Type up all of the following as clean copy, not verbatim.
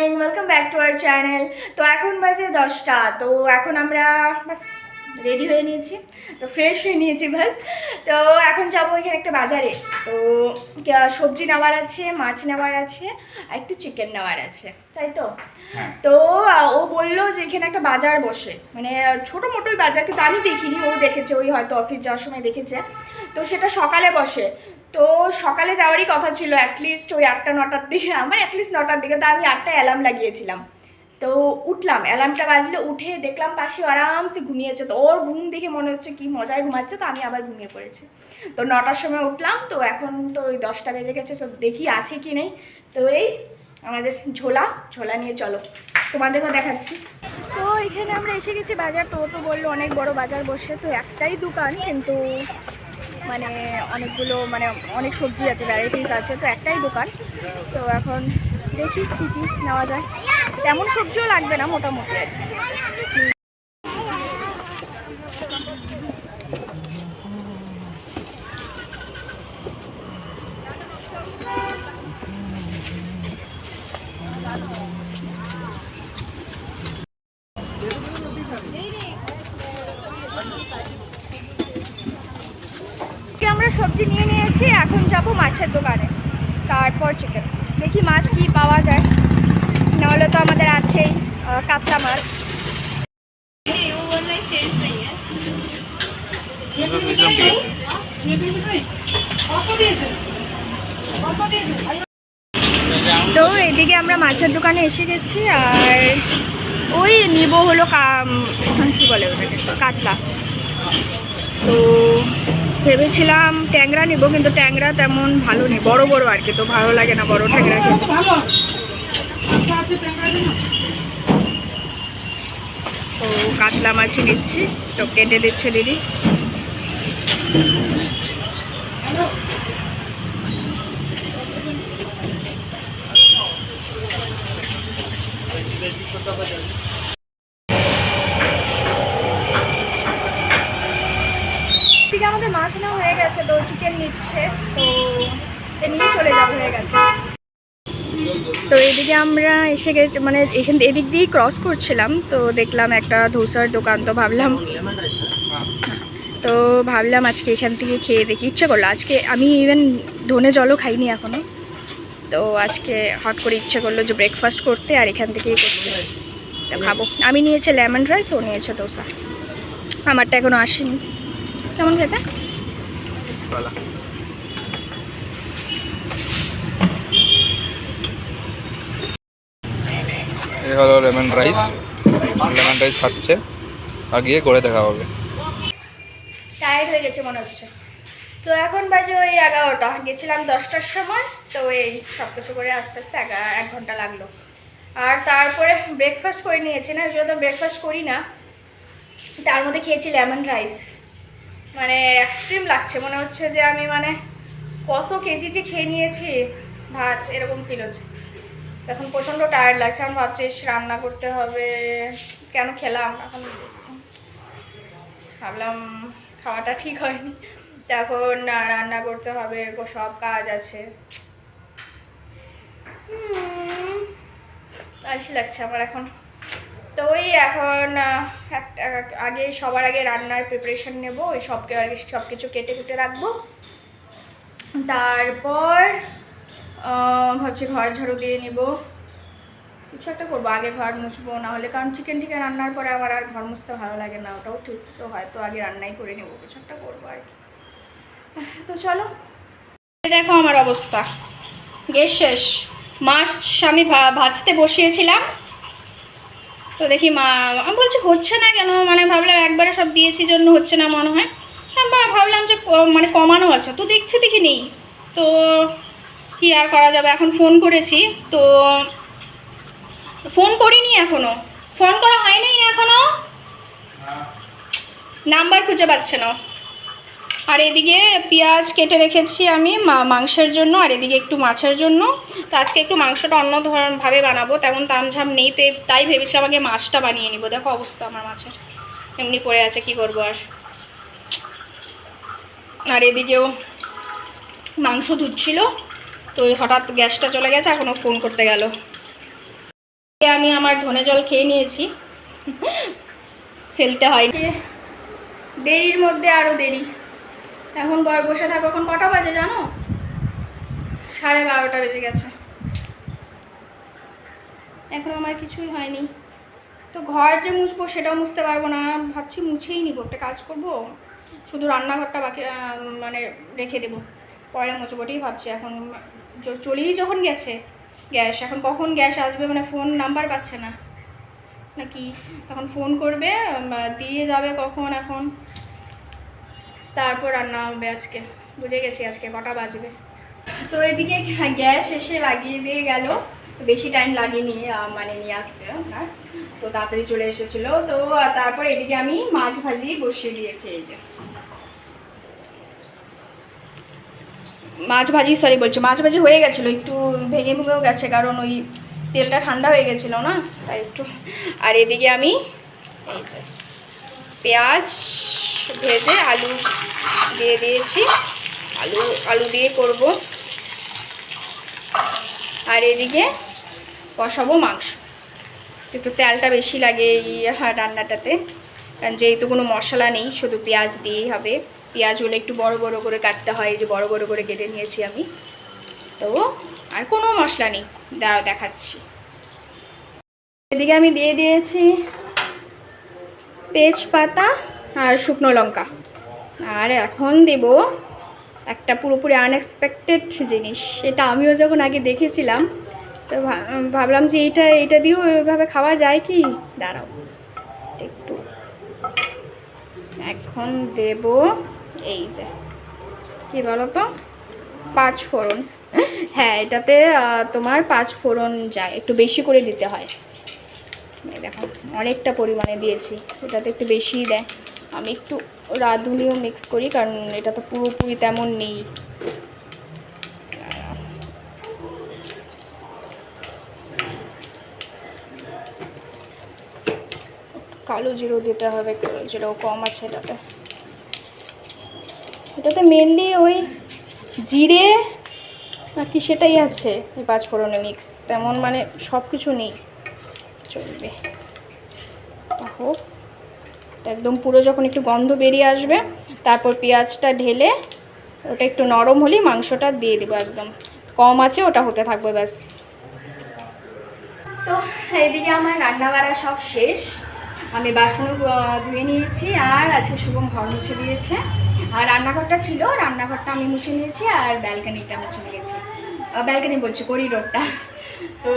Morning, welcome back to our channel. তো এখন বাজে 10টা। তো এখন আমরা বাস রেডি হয়ে নিয়েছি, তো ফ্রেশ হয়ে নিয়েছি বাস। তো এখন যাবো এখানে একটা বাজারে। তো সবজি নেওয়ার আছে, মাছ নেওয়ার আছে, আর একটু চিকেন নেওয়ার আছে, তাই তো। তো ও বললো যে এখানে একটা বাজার বসে, মানে ছোটো মোটোই বাজার, কিন্তু আমি দেখিনি, ও দেখেছে, ওই হয়তো অফিস যাওয়ার সময় দেখেছে। তো সেটা সকালে বসে। তো সকালে যাওয়ারই কথা ছিল অ্যাটলিস্ট ওই 8টা-9টার দিকে, আমার অ্যাটলিস্ট 9টার দিকে। তো আমি 8টা অ্যালার্ম লাগিয়েছিলাম। তো উঠলাম, অ্যালার্মটা বাজলে উঠে দেখলাম পাশে আরামসে ঘুমিয়েছে। তো ওর ঘুম দেখে মনে হচ্ছে কি মজায় ঘুমাচ্ছে, তো আমি আবার ঘুমিয়ে পড়েছি। তো 9টার সময় উঠলাম, তো এখন তো ওই 10টা বেজে গেছে, তো দেখি আছে কি নেই। তো এই আমাদের ঝোলা নিয়ে চলো, তোমাদেরকেও দেখাচ্ছি। তো এখানে আমরা এসে গেছি বাজার। তো বললো অনেক বড় বাজার বসে, তো একটাই দোকান, কিন্তু মানে অনেকগুলো, মানে অনেক সবজি আছে, ভ্যারাইটিস আছে, তো একটাই দোকান। তো এখন দেখি কী কী নেওয়া যায়। তেমন সবজিও লাগবে না, মোটামুটি। আমরা সবজি নিয়ে নিয়েছি, এখন যাব মাছের দোকানে, তারপর চিকেন। দেখি মাছ কি পাওয়া যায়, নাহলে তো আমাদের আছেই কাতলা মাছ। তো এদিকে আমরা মাছের দোকানে এসে গেছি, আর ওই নিব হলো কী বলে ওটাকে, কাতলা। তো ভেবেছিলাম ট্যাংরা নিব, কিন্তু ট্যাংরা তেমন ভালো নেই, বড় বড় আর কি, তো ভালো লাগে না বড় ট্যাংরা খেতে। তো কাতলা মাছই নিচ্ছি, তো কেটে দিচ্ছে দিদি। ঠিক আমাদের মাছ নেওয়া হয়ে গেছে, তো চিকেন নিচ্ছে, তো নিয়ে চলে যাওয়া হয়ে গেছে। তো এদিকে আমরা এসে গেছি, মানে এদিক দিয়েই ক্রস করছিলাম, তো দেখলাম একটা ধোসার দোকান। তো ভাবলাম আজকে এখান থেকে খেয়ে দেখি, ইচ্ছে করলো আজকে। আমি ইভেন ধনে জলও খাইনি এখনও, তো আজকে হট করে ইচ্ছে করলো যে ব্রেকফাস্ট করতে, আর এখান থেকেই করতে। তো খাবো। আমি নিয়েছি লেমন রাইস, ও নিয়েছে ধোসা। আমারটা এখনও আসেনি। কেমন খেতে? এই হলো লেমন রাইস খাচ্ছে, আর গিয়ে করে দেখা হবে। টায়ার্ড হয়ে গেছে মনে হচ্ছে। তো এখন বাজে ওই 11টা, গেছিলাম 10টার সময়। তো এই সব কিছু করে আস্তে আস্তে 1 ঘন্টা লাগলো। আর তারপরে ব্রেকফাস্ট করে নিয়েছি, না যদি ব্রেকফাস্ট করি না। তার মধ্যে খেয়েছি লেমন রাইস, মানে এক্সট্রিম লাগছে, মনে হচ্ছে যে আমি মানে কত কেজি যে খেয়ে নিয়েছি ভাত, এরকম ফিল হচ্ছে। এখন প্রচণ্ড টায়ার্ড লাগছে। আমি ভাবছি রান্না করতে হবে, কেন খেলাম এখন। ভাবলাম খাওয়াটা ঠিক হয়নি, এখন রান্না করতে হবে, সব কাজ আছে। আলসি লাগছে আমার এখন। তো ওই এখন সবার আগে রান্নার প্রিপারেশন নেব, ওই সব কিছু কেটে কুটে রাখবো। তারপর ভাবছি ঘর ঝাড়ু দিয়ে নিব, কিছু একটা করবো। আগে ঘর মুছবো, নাহলে কারণ চিকেন রান্নার পরে আমার আর ঘর মুছতে ভালো লাগে না, ওটাও ঠিক। তো হয়তো আগে রান্নাই করে নেবো, কিছু একটা করবো আর কি। তো চলো, দেখো আমার অবস্থা, গ্যাস শেষ। মাছ আমি ভাজতে বসিয়েছিলাম, তো দেখি আমি বলছি হচ্ছে না কেন, মানে ভাবলাম একবারে সব দিয়েছি জন্য হচ্ছে না মনে হয়। ভাবলাম যে মানে কমানো আছে, তো দেখি নেই। তো কি আর করা যাবে, এখন ফোন করেছি, তো ফোন করিনি এখনো, ফোন করা হয়নি এখনো, নাম্বার খুঁজে পাচ্ছে না। আর এদিকে পেঁয়াজ কেটে রেখেছি আমি মাংসের জন্য, আর এদিকে একটু মাছের জন্য। তো আজকে একটু মাংসটা অন্য ধরনভাবে বানাবো, তেমন তামঝাম নেই, তো তাই ভেবেছিলাম আগে মাছটা বানিয়ে নিব। দেখো অবস্থা আমার মাছের, এমনি পড়ে আছে, কি করবো আর। আর এদিকেও মাংস ধুচ্ছিল, তো হঠাৎ গ্যাসটা চলে গেছে, এখনও ফোন করতে গেল। আমি আমার ধনে জল খেয়ে নিয়েছি, ফেলতে হয়নি। দেরির মধ্যে আরও দেরি, এখন বসে থাকো। এখন কটা বাজে জানো? 12:30 বেজে গেছে, এখন আমার কিছুই হয়নি। তো ঘর যে মুছবো সেটাও মুছতে পারবো না, ভাবছি মুছেই নিবো, একটা কাজ করবো, শুধু রান্নাঘরটা বাকি মানে রেখে দেবো, পরে মুছবোটাই ভাবছি। এখন চলেই যখন গেছে গ্যাস, এখন কখন গ্যাস আসবে মানে ফোন নাম্বার পাচ্ছে না নাকি, তখন ফোন করবে দিয়ে যাবে কখন, এখন তারপর রান্না হবে আজকে। বুঝে গেছি আজকে কটা বাজবে। তো এদিকে গ্যাস এসে লাগিয়ে দিয়ে গেল, বেশি টাইম লাগেনি মানে নিয়ে আসতে না, তো তাড়াতাড়ি চলে এসেছিলো। তো তারপর এদিকে আমি মাছ ভাজি বসিয়ে দিয়েছি। এই যে মাছ ভাজি হয়ে গেছিলো, একটু ভেঙে ভেঙেও গেছে, কারণ ওই তেলটা ঠান্ডা হয়ে গেছিলো না, তাই একটু। আর এদিকে আমি এই যে পেঁয়াজ ভেজে আলু দিয়ে দিয়েছি, আলু দিয়ে করব। আর এদিকে কষাবো মাংস, একটু তেলটা বেশি লাগে এই রান্নাটাতে, কারণ যেহেতু কোনো মশলা নেই, শুধু পেঁয়াজ দিয়েই হবে। পেঁয়াজগুলো একটু বড় বড় করে কাটতে হয়, এই যে বড় বড় করে কেটে নিয়েছি আমি। তো আর কোনো মশলা নেই, দাঁড়াও দেখাচ্ছি। এদিকে আমি দিয়ে দিয়েছি তেজপাতা আর শুকনো লঙ্কা। আর এখন দেব একটা পুরোপুরি আনএক্সপেক্টেড জিনিস, এটা আমিও যখন আগে দেখেছিলাম তো ভাবলাম যে এইটা দিয়েও ওইভাবে খাওয়া যায় কি, দাঁড়াও একটু। এখন দেব এই যে কি বলো তো, 5 ফোড়ন। হ্যাঁ, এটাতে তোমার 5 ফোড়ন যায়, একটু বেশি করে দিতে হয়। দেখো অনেকটা পরিমাণে দিয়েছি, এটাতে একটু বেশিই দেয়। আমি একটু রাঁধুনিও মিক্স করি, কারণ এটা তো পুরোপুরি তেমন নেই। কালো জিরো দিতে হবে, কালো জিরো কম আছে এটাতে মেনলি ওই জিরে আর কি সেটাই আছে, এই 5 ফোড়নে মিক্স, তেমন মানে সব কিছু নেই, চলবে। হোক একদম পুরো যখন একটু গন্ধ বেরিয়ে আসবে, তারপর পেঁয়াজটা ঢেলে ওটা একটু নরম হলেই মাংসটা দিয়ে দেবো, একদম কম আছে ওটা হতে থাকবে ব্যাস। তো এইদিকে আমার রান্না বাড়া সব শেষ, আমি বাসনও ধুয়ে নিয়েছি, আর আজকে শুভম ঘর মুছে দিয়েছে। আর রান্নাঘরটা ছিল, রান্নাঘরটা আমি মুছে নিয়েছি, আর ব্যালকানিটা মুছে নিয়েছি, ব্যালকানি বলছি করিডোরটা। তো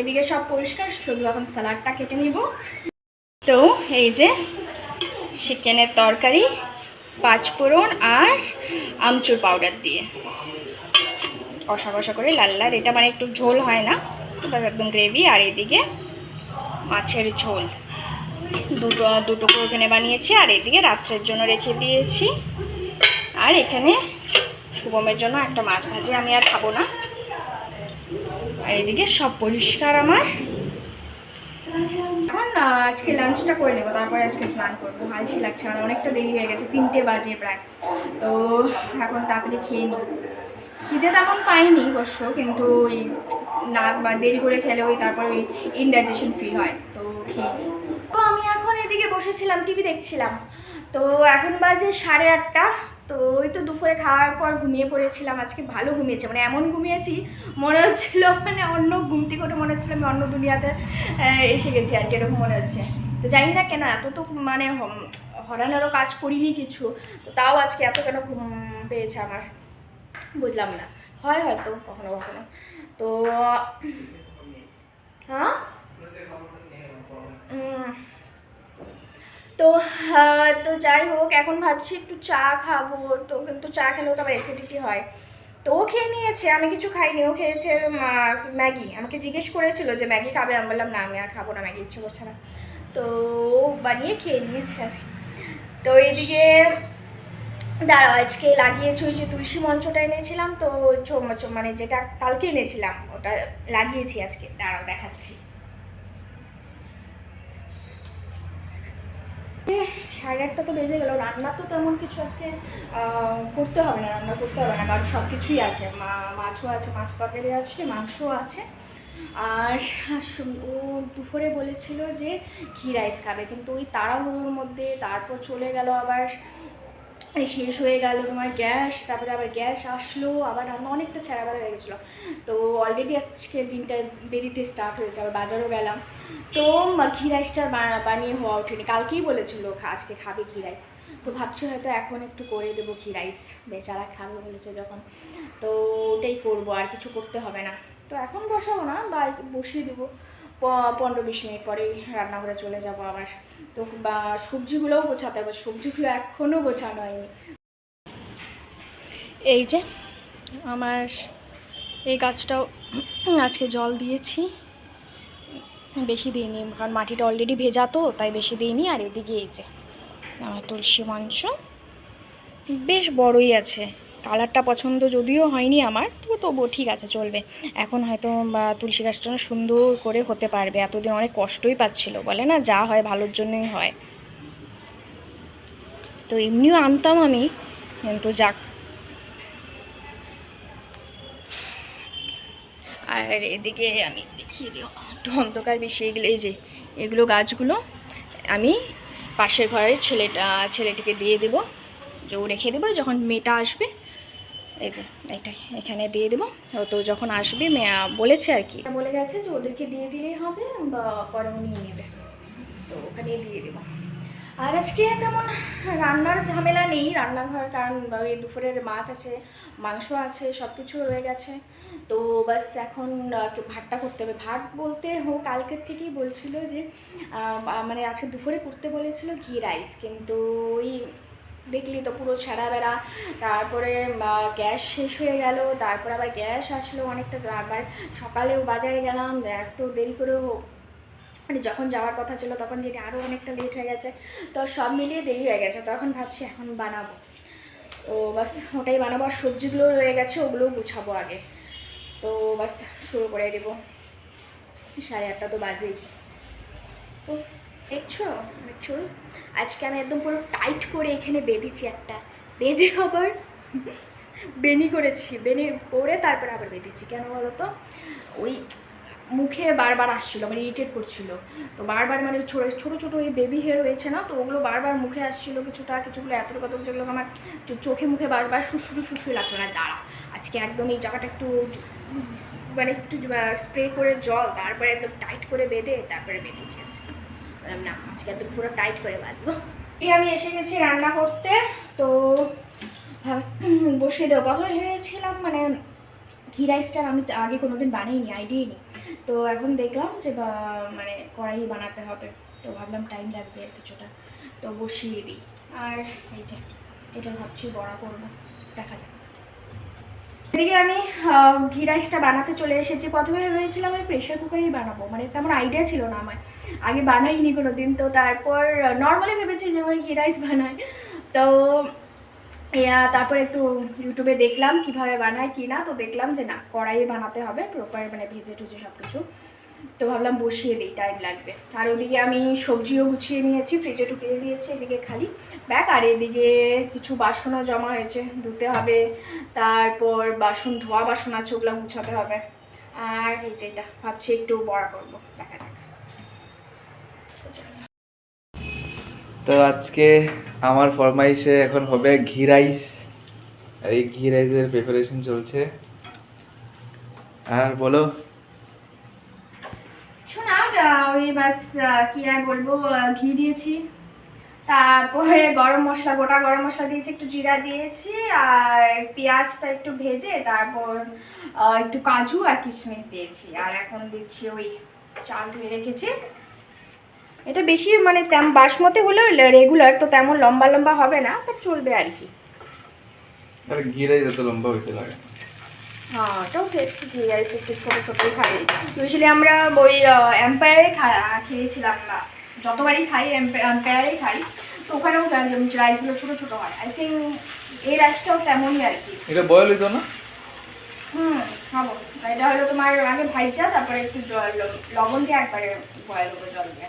এদিকে সব পরিষ্কার, শুধু এখন স্যালাডটা কেটে নিব। তো এই যে চিকেনের তরকারি, 5 ফোড়ন আর আমচুর পাউডার দিয়ে কষা কষা করে লাল লাল, এটা মানে একটু ঝোল হয় না, একদম গ্রেভি। আর এদিকে মাছের ঝোল দুটো করে এখানে বানিয়েছি, আর এদিকে রাত্রের জন্য রেখে দিয়েছি। আর এখানে শুভমের জন্য একটা মাছ ভাজি, আমি আর খাবো না। আর এদিকে সব পরিষ্কার আমার। এখন আজকে লাঞ্চটা করে নেবো, তারপরে আজকে স্নান করবো, আলসি লাগছে, মানে অনেকটা দেরি হয়ে গেছে, 3টে বাজে প্রায়। তো এখন তাড়াতাড়ি খেয়ে নিই, খিদে তেমন পাইনি অবশ্য, কিন্তু ওই না দেরি করে খেলে ওই তারপরে ওই ইনডাইজেশন ফিল হয়, তো খেয়ে নিই। তো আমি এখন এদিকে বসেছিলাম, টিভি দেখছিলাম। তো এখন বাজে 8:30। তো ওই তো দুপুরে খাওয়ার পর ঘুমিয়ে পড়েছিলাম, আজকে ভালো ঘুমিয়েছি, মানে এমন ঘুমিয়েছি মনে হচ্ছিলো মানে অন্য ঘুম থেকে ওঠে মনে হচ্ছিলো আমি অন্য দুনিয়াতে এসে গেছি আর কি, এরকম মনে হচ্ছে। তো জানি না কেন, এত তো মানে হরানোরও কাজ করিনি কিছু, তো তাও আজকে এত কেন ঘুম পেয়েছে আমার বুঝলাম না, হয় হয়তো কখনো কখনো। তো হ্যাঁ তো তো যাই হোক, এখন ভাবছি একটু চা খাবো, তো কিন্তু চা খেলেও তো আবার অ্যাসিডিটি হয়। তো ও খেয়ে নিয়েছে, আমি কিছু খাইনি, ও খেয়েছে ম্যাগি। আমাকে জিজ্ঞেস করেছিল যে ম্যাগি খাবে, আমি বললাম না আমি আর খাবো না, ম্যাগি ইচ্ছে করছে না। তো বানিয়ে খেয়ে নিয়েছে আজকে। তো এইদিকে দাঁড়াও, আজকে লাগিয়েছি ওই যে তুলসী মঞ্চটা এনেছিলাম, তো মানে যেটা কালকে এনেছিলাম ওটা লাগিয়েছি আজকে, দাঁড়াও দেখাচ্ছি। 8:30 তো বেজে গেল, রান্না তো তেমন কিছু আজকে করতে হবে না, রান্না করতে হবে না, কারণ সব কিছুই আছে, মাছও আছে, মাছ তরকারি আছে, মাংসও আছে। আর ও দুপুরে বলেছিল যে ঘি রাইস খাবে, কিন্তু ওই তাড়াহুড়োর মধ্যে তারপর চলে গেল আবার, এই শেষ হয়ে গেল তোমার গ্যাস, তারপরে আবার গ্যাস আসলো, আবার রান্না অনেকটা ছেঁড়াবেড়া হয়ে গেছিলো। তো অলরেডি আজকে দিনটা দেরিতে স্টার্ট হয়েছে, আবার বাজারও গেলাম। তো ঘি রাইসটা বানিয়ে হওয়া ওঠেনি, কালকেই বলেছিল আজকে খাবে ঘি রাইস। তো ভাবছি হয়তো এখন একটু করে দেবো ঘি রাইস, বেচারা খাবে বলেছে যখন, তো ওটাই করবো, আর কিছু করতে হবে না। তো এখন বসাবো না, বা বসিয়ে দেবো 15-20 মিনিট পরেই রান্নাঘরে চলে যাব আবার। তো বা সবজিগুলোও গোছাতে হবে, সবজিগুলো এখনও গোছানো হয়নি। এই যে আমার এই গাছটাও আজকে জল দিয়েছি, বেশি দিইনি কারণ মাটিটা অলরেডি ভেজা, তো তাই বেশি দিইনি। আর এদিকে এই যে আমার তুলসী মঞ্চ বেশ বড়ই আছে, কালারটা পছন্দ যদিও হয়নি আমার, তবুও ঠিক আছে, চলবে। এখন হয়তো তুলসী গাছটা সুন্দর করে হতে পারবে, এতদিন অনেক কষ্টই পাচ্ছিল, বলে না যা হয় ভালোর জন্যই হয়। তো এমনিও আনতাম আমি, কিন্তু যাক। আর এদিকে আমি দেখিয়ে দিও, একটু অন্ধকার বেশি, এগুলো এই যে এগুলো গাছগুলো আমি পাশের ঘরের ছেলেটিকে দিয়ে দেবো, যে ও রেখে দেবো, যখন মেয়েটা আসবে এই যে এইটাই এখানে দিয়ে দেবো। তো যখন আসবে মেয়ে বলেছে আর কি, বলে গেছে যে ওদেরকে দিয়ে দিলেই হবে, বা পরে নিয়ে নেবে, তো ওখানে দিয়ে দেবো। আর আজকে তেমন রান্নার ঝামেলা নেই রান্নাঘর, কারণ ওই দুপুরের মাছ আছে, মাংস আছে, সব কিছু রয়ে গেছে। তো বাস এখন ভাতটা করতে হবে। ভাত বলতে কালকের থেকেই বলছিল যে মানে আজকে দুপুরে করতে বলেছিল ঘি রাইস, কিন্তু ওই দেখলি তো পুরো ছেঁড়া বেড়া, তারপরে গ্যাস শেষ হয়ে গেল, তারপর আবার গ্যাস আসলো অনেকটা, আবার সকালেও বাজারে গেলাম, এত দেরি করেও মানে যখন যাওয়ার কথা ছিল তখন যেটি আরও অনেকটা লেট হয়ে গেছে, তো সব মিলিয়ে দেরি হয়ে গেছে। তো এখন ভাবছি এখন বানাবো, তো বাস ওটাই বানাবো। আর সবজিগুলো রয়ে গেছে ওগুলোও গুছাবো আগে, তো বাস শুরু করে দেবো। 8:30 তো বাজেই। তো দেখছো আমার চুল আজকে আমি একদম পুরো টাইট করে এখানে বেঁধেছি, একটা বেঁধে আবার বেনি করেছি, বেনি করে তারপরে আবার বেঁধেছি। কেন বলো তো, ওই মুখে বারবার আসছিলো, মানে ইরিটেট করছিল, তো বারবার মানে ছোটো ছোটো এই বেবি হেয়ার হয়েছে না, তো ওগুলো বারবার মুখে আসছিলো, কিছুগুলো এত কত যেগুলো আমার চোখে মুখে বারবার শুশুরি লাগছিল না। দাঁড়া আজকে একদম এই জায়গাটা একটু মানে একটু স্প্রে করে জল, তারপরে একদম টাইট করে বেঁধে তারপরে বেঁধেছি আজকে। না আজকে একদম পুরো টাইট করে বাঁধবো। আমি এসে গেছি রান্না করতে, তো বসিয়ে দেবো। প্রথমে ভেবেছিলাম মানে ঘি রাইসটা আমি আগে কোনোদিন বানাইনি, আইডিয়াই নেই, তো এখন দেখলাম যে মানে কড়াই বানাতে হবে, তো ভাবলাম টাইম লাগবে আর কিছুটা, তো বসিয়ে দিই। আর এই যে এটা ভাবছি বড়া করবো, দেখা যাক। এদিকে আমি ঘি রাইসটা বানাতে চলে এসেছি। প্রথমে ভেবেছিলাম আমি প্রেশার কুকারেই বানাবো, মানে তেমন আইডিয়া ছিল না আমার, আগে বানাইনি কোনো দিন। তো তারপর নর্মালি ভেবেছি যে ওই ঘি রাইস বানায়, তো তারপর একটু ইউটিউবে দেখলাম কিভাবে বানায় কি না, তো দেখলাম যে না কড়াইয়ে বানাতে হবে প্রপার, মানে ভেজে টুজে সব কিছু, তো ভাবলাম বসিয়ে দিই, টাইম লাগবে। আর ওদিকে আমি সবজিও গুছিয়ে নিয়েছি, ফ্রিজে ঢুকিয়ে দিয়েছি, এদিকে খালি ব্যাগ। আর এদিকে কিছু বাসনও জমা হয়েছে, ধুতে হবে, তারপর ধোয়া বাসন আছে ওগুলো গুছাতে হবে। আর এই যেটা ভাবছি একটু বড়া করবো, দেখা যাক। তো আজকে আমার ফরমাইশে এখন হবে ঘি রাইস, এই ঘি রাইসের প্রিপারেশন চলছে। আর বলো। শোনা ওই বাস কি আর বলবো, ঘি দিয়েছি, তারপরে গোটা গরম মশলা দিয়েছি, একটু জিরা দিয়েছি, আর পেঁয়াজটা একটু ভেজে তারপর একটু কাজু আর কিশমিশ দিয়েছি। আর এখন দিচ্ছি ওই চাল ধুয়ে রেখেছি। এটা বেশি মানে বাসমতি হলেও রেগুলার, তো তেমন লম্বা লম্বা হবে না, তো চলবে আর কি। আরে ঘি রাইস এত লম্বা হইতে লাগে? হ্যাঁ ওটাও একটু ঘি রাইস একটু ছোটো ছোটোই খাই। ইউজুয়ালি আমরা ওই এম্পায়ারে খেয়েছিলাম না, যতবারই খাই এম্পায়ারেই খাই, তো ওখানেও রাইসগুলো ছোটো ছোটো হয়। আই থিঙ্ক এই রাইসটাও তেমনই আর কি। এটা বয়েল হইতো না? হবো। এটা হলো তোমার আগে ভাইজা, তারপরে একটু লবণ দিয়ে একবারে বয়েল হবে জল দিয়ে।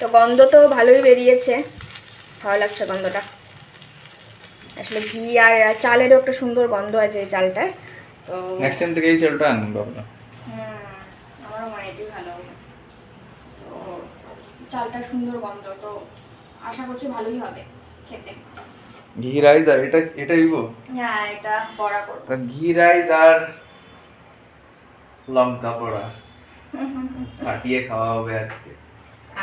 তো গন্ধ তো ভালোই বেরিয়েছে, ভালো লাগছে গন্ধটা। আসলে ঘি আর চালেরও একটা সুন্দর গন্ধ আছে এই চালটার, তো নেক্সট টাইম থেকে এই চালটা আনবো আমরা। আমারও মনে হয় এটাই ভালো হবে। তো চালটা সুন্দর গন্ধ, তো আশা করছি ভালোই হবে খেতে। ঘি রাইস আর এটা দিব। হ্যাঁ, এটা বড়া করবো। তো ঘি রাইস আর লঙ্কা পোড়া ফাটিয়ে খাওয়া হবে আজকে।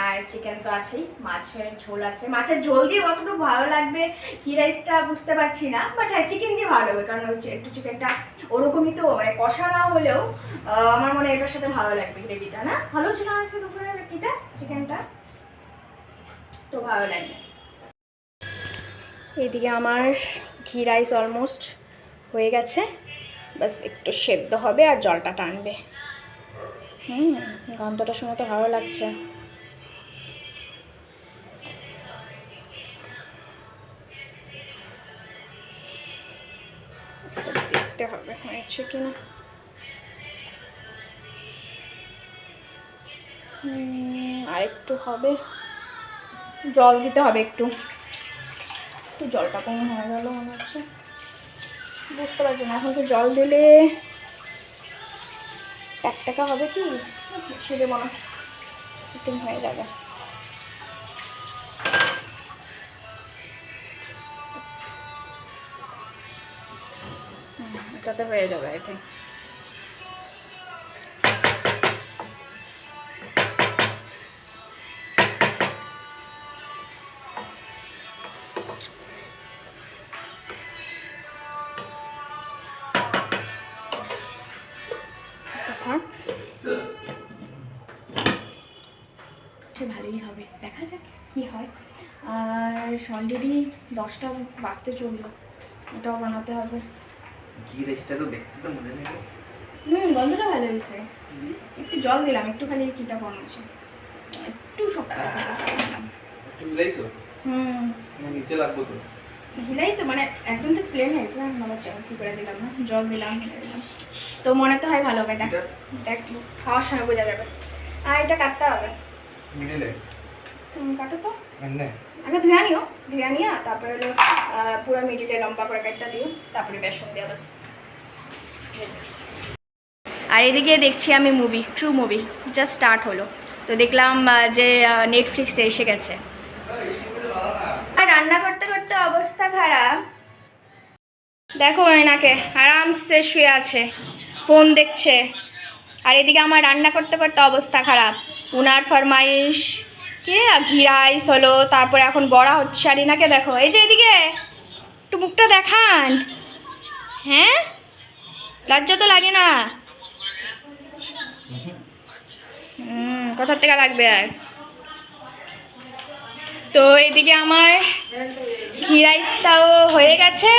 আর চিকেন তো আছেই, মাছের ঝোল আছে। মাছের ঝোল দিয়ে কতটুকু ভালো লাগবে ঘি রাইসটা বুঝতে পারছি না, বাট হ্যাঁ চিকেন দিয়ে ভালো হবে, কারণ হচ্ছে একটু চিকেনটা ওরকমই তো, মানে কষা না হলেও আমার মনে হয় এটার সাথে ভালো লাগবে গ্রেভিটা। না ভালো ছিল আজকে দুপুরের এটা চিকেনটা, তো ভালো লাগবে। এইদিকে আমার ঘি রাইস অলমোস্ট হয়ে গেছে, বাস একটু সেদ্ধ হবে আর জলটা টানবে। গন্ধটা শুনে তো ভালো লাগছে। দেখতে হবে হয়েছে কিনা। আর একটু হবে, জল দিতে হবে একটু। একটু জলটা কম হয়ে গেল মনে হচ্ছে, বুঝতে পারছি না। এখন তো জল দিলে টাকা হবে কি, সে দেবো না, একটু হয়ে যাবে। এটাতে হয়ে যাবে আই থিঙ্ক। থাক, ভালোই হবে, দেখা যাক কি হয়। আর অলরেডি 10টা বাজতে চললো, এটাও বানাতে হবে। ঘি রাইসটা তো দেখতে তো মনে নেই। গন্ধটা ভালো হয়েছে। একটু জল দিলাম, একটু খালি কিটা কম আছে, একটু শক্ত আছে। একটু মিলাইছো? না নিচে লাগবো তো। হিলাই তো, মানে একদম তো প্লেন হয়েছে না, আমার চাল কি করে দিলাম না, জল দিলাম দিলাম। তো মনে তো হয় ভালো হবে। দেখ দেখ খাওয়ার সময় বোঝা যাবে। আর এটা কাটতে হবে মিডিলে। কাটো তো এনে আগে ধুয়া নিয়ে তারপরে হলো পুরো মিডিলে লম্বা করে কাটটা দিও, তারপরে বেসন দেওয়া বাস। আর এদিকে দেখছি আমি movie, true movie just start হলো, তো দেখলাম যে নেটফ্লিক্সে এসে গেছে। আর রান্না করতে করতে অবস্থা খারাপ, দেখো এনাকে আরামসে শুয়ে আছে, ফোন দেখছে। আর এদিকে আমার রান্না করতে করতে অবস্থা খারাপ। উনার ফরমাইশ কি ঘি রাইস হলো, তারপরে এখন বড়া হচ্ছে। আর এনাকে দেখো, এই যে এদিকে একটু মুখটা দেখান। হ্যাঁ, লজ্জা তো লাগে না? কোথার থেকে লাগবে আর। তো এদিকে আমার ঘি রাইসটাও হয়ে গেছে,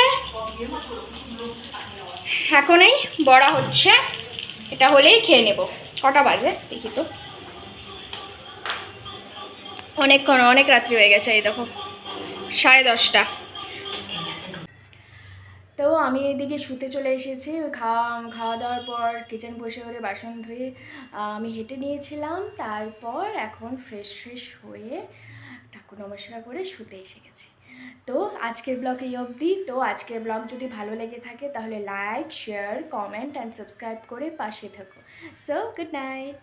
এখনই বড়া হচ্ছে, এটা হলেই খেয়ে নেব। কটা বাজে দেখি তো, অনেক রাত্রি হয়ে গেছে, এই দেখো 10:30। তো আমি এদিকে শুতে চলে এসেছি। খাওয়া দাওয়ার পর কিচেন বসে করে বাসন ধুয়ে আমি হেঁটে নিয়েছিলাম, তারপর এখন ফ্রেশ হয়ে ঠাকুর নমস্কার করে শুতে এসে গেছি। তো আজকের ব্লগ এই অবধি। তো আজকের ব্লগ যদি ভালো লেগে থাকে তাহলে like, share, comment and subscribe করে পাশে থাকো। So good night.